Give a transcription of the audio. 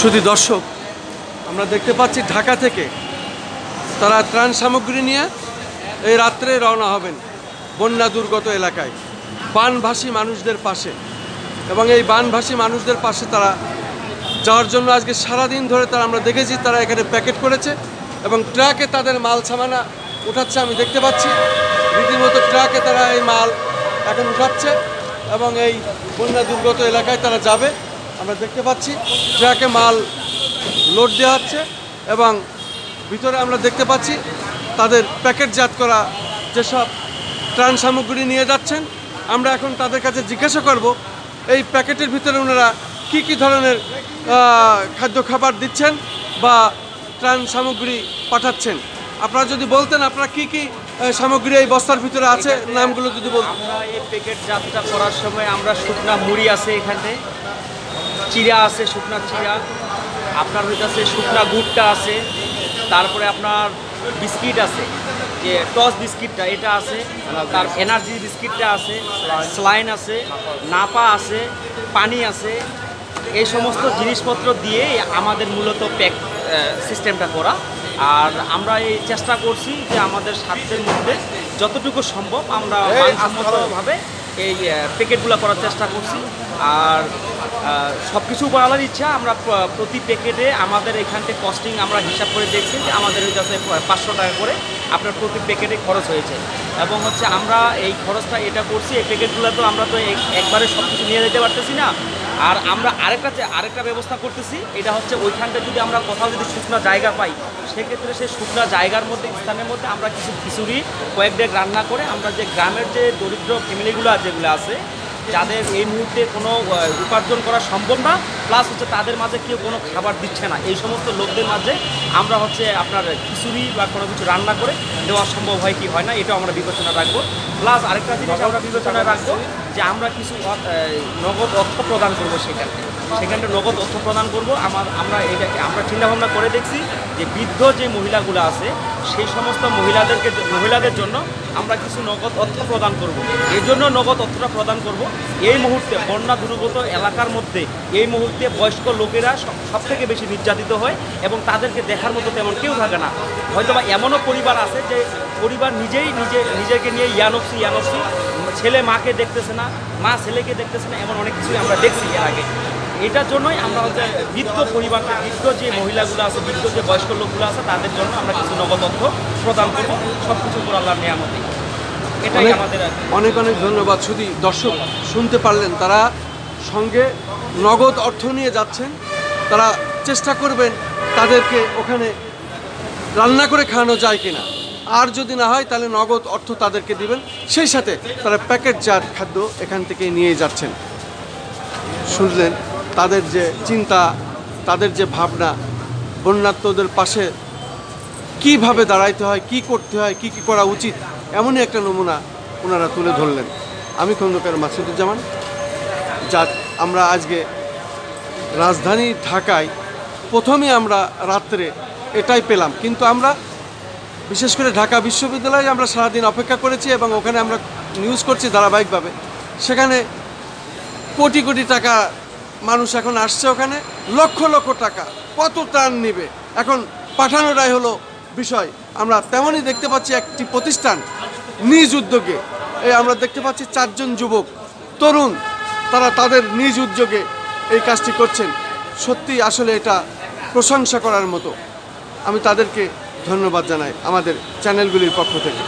শুধু দর্শক, আমরা দেখতে পাচ্ছি ঢাকা থেকে তারা ত্রাণ সামগ্রী নিয়ে এই রাত্রে রওনা হবেন বন্যা দুর্গত এলাকায় বানভাসী মানুষদের পাশে। এবং এই বানভাসী মানুষদের পাশে তারা যাওয়ার জন্য আজকে সারাদিন ধরে তারা আমরা দেখেছি তারা এখানে প্যাকেট করেছে এবং ট্রাকে তাদের মাল সামানা উঠাচ্ছে। আমি দেখতে পাচ্ছি রীতিমতো ট্রাকে তারা এই মাল এখন উঠাচ্ছে এবং এই বন্যা দুর্গত এলাকায় তারা যাবে। আমরা দেখতে পাচ্ছি ট্রাকে মাল লোড দেওয়া হচ্ছে এবং ভিতরে আমরা দেখতে পাচ্ছি তাদের প্যাকেটজাত করা যেসব ত্রাণ সামগ্রী নিয়ে যাচ্ছেন। আমরা এখন তাদের কাছে জিজ্ঞাসা করব এই প্যাকেটের ভিতরে ওনারা কী ধরনের খাদ্য খাবার দিচ্ছেন বা ত্রাণ সামগ্রী পাঠাচ্ছেন। আপনারা যদি বলতেন আপনারা কী সামগ্রী এই বস্তার ভিতরে আছে নামগুলো যদি বলতেন। আমরা এই প্যাকেট যাত্রা করার সময় আমরা শুকনা মুড়ি আছে, এখানে চিড়া আছে, শুকনা চিড়া, আপনার হইতেছে শুকনা গুড়টা আছে, তারপরে আপনার বিস্কিট আছে, যে টস বিস্কিটটা এটা আছে, তার এনার্জি বিস্কিটটা আছে, স্লাইন আছে, নাপা আছে, পানি আছে। এই সমস্ত জিনিসপত্র দিয়ে আমাদের মূলত প্যাক সিস্টেমটা করা। আর আমরা এই চেষ্টা করছি যে আমাদের সাধ্যের মধ্যে যতটুকু সম্ভব আমরা মানসম্মতভাবে এই প্যাকেটগুলো করার চেষ্টা করছি। আর সব কিছু বলার ইচ্ছা, আমরা প্রতি প্যাকেটে আমাদের এখান থেকে কস্টিং আমরা হিসাব করে দেখছি যে আমাদের কাছে 500 টাকা করে আপনার প্রতি প্যাকেটে খরচ হয়েছে। এবং হচ্ছে আমরা এই খরচটা এটা করছি, এই প্যাকেটগুলো তো আমরা তো একবারে সব কিছু নিয়ে যেতে পারতেছি না। আর আমরা আরেকটা ব্যবস্থা করতেছি, এটা হচ্ছে ওইখানটা যদি আমরা কোথাও যদি শুকনো জায়গা পাই সেক্ষেত্রে সেই শুকনো জায়গার মধ্যে স্থানের মধ্যে আমরা কিছু খিচুড়ি কয়েক ডেক রান্না করে আমরা যে গ্রামের যে দরিদ্র ফ্যামিলিগুলো যেগুলো আছে যাদের এই মুহূর্তে কোনো উপার্জন করা সম্ভব না, প্লাস হচ্ছে তাদের মাঝে কেউ কোনো খাবার দিচ্ছে না, এই সমস্ত লোকদের মাঝে আমরা হচ্ছে আপনার খিচুড়ি বা কোনো কিছু রান্না করে দেওয়া সম্ভব হয় কি হয় না, এটাও আমরা বিবেচনা রাখবো। প্লাস আরেকটা জিনিস আমরা বিবেচনায় রাখবো যে আমরা কিছু নগদ অর্থ প্রদান করবো সেখানটা নগদ অর্থ প্রদান করবো। আমরা চিন্তাভাবনা করে দেখছি যে বৃদ্ধ যে মহিলাগুলো আছে সেই সমস্ত মহিলাদের জন্য আমরা কিছু নগদ অর্থ প্রদান করব। এই জন্য নগদ অর্থটা প্রদান করব, এই মুহূর্তে বন্যা দুর্গত এলাকার মধ্যে এই মুহূর্তে বয়স্ক লোকেরা সবথেকে বেশি নির্যাতিত হয় এবং তাদেরকে দেখার মতো তেমন কেউ থাকে না। হয়তোবা এমনও পরিবার আছে যে পরিবার নিজেকে নিয়ে ইয়ানফসি ছেলে মাকে দেখতেছে না, মা ছেলেকে দেখতেছে না, এমন অনেক কিছুই আমরা দেখছি এর আগে। এটার জন্যই আমরা হচ্ছে বৃদ্ধ পরিবারটা, বৃদ্ধ যে মহিলাগুলো আছে, বৃদ্ধ যে বয়স্ক লোকগুলো আছে তাদের জন্য আমরা কিছু নগদ অর্থ প্রদান করবো, সব কিছু করে আল্লাহর নিয়ামতে। এটাই আমাদের অনেক ধন্যবাদ। শুধু দর্শক শুনতে পারলেন, তারা সঙ্গে নগদ অর্থ নিয়ে যাচ্ছেন। তারা চেষ্টা করবেন তাদেরকে ওখানে রান্না করে খাওয়ানো যায় কিনা, আর যদি না হয় তাহলে নগদ অর্থ তাদেরকে দিবেন। সেই সাথে তারা প্যাকেটজাত খাদ্য এখান থেকে নিয়ে যাচ্ছেন। শুনলেন তাদের যে চিন্তা, তাদের যে ভাবনা, বন্যার্তদের পাশে কিভাবে দাঁড়াইতে হয়, কি করতে হয়, কি করা উচিত, এমনই একটা নমুনা ওনারা তুলে ধরলেন। আমি খন্দকার মাসুদুজ্জামান। যা আমরা আজকে রাজধানী ঢাকায় প্রথমে আমরা রাত্রে এটাই পেলাম, কিন্তু আমরা বিশেষ করে ঢাকা বিশ্ববিদ্যালয়ে আমরা সারাদিন অপেক্ষা করেছি এবং ওখানে আমরা নিউজ করছি ধারাবাহিকভাবে। সেখানে কোটি কোটি টাকা মানুষ এখন আসছে, ওখানে লক্ষ লক্ষ টাকা কত ত্রাণ নেবে এখন পাঠানোটাই হলো বিষয়। আমরা তেমনই দেখতে পাচ্ছি একটি প্রতিষ্ঠান নিজ উদ্যোগে, আমরা দেখতে পাচ্ছি 4 জন যুবক তরুণ, তারা তাদের নিজ উদ্যোগে এই কাজটি করছেন। সত্যি আসলে এটা প্রশংসা করার মতো। আমি তাদেরকে ধন্যবাদ জানাই আমাদের চ্যানেলগুলির পক্ষ থেকে।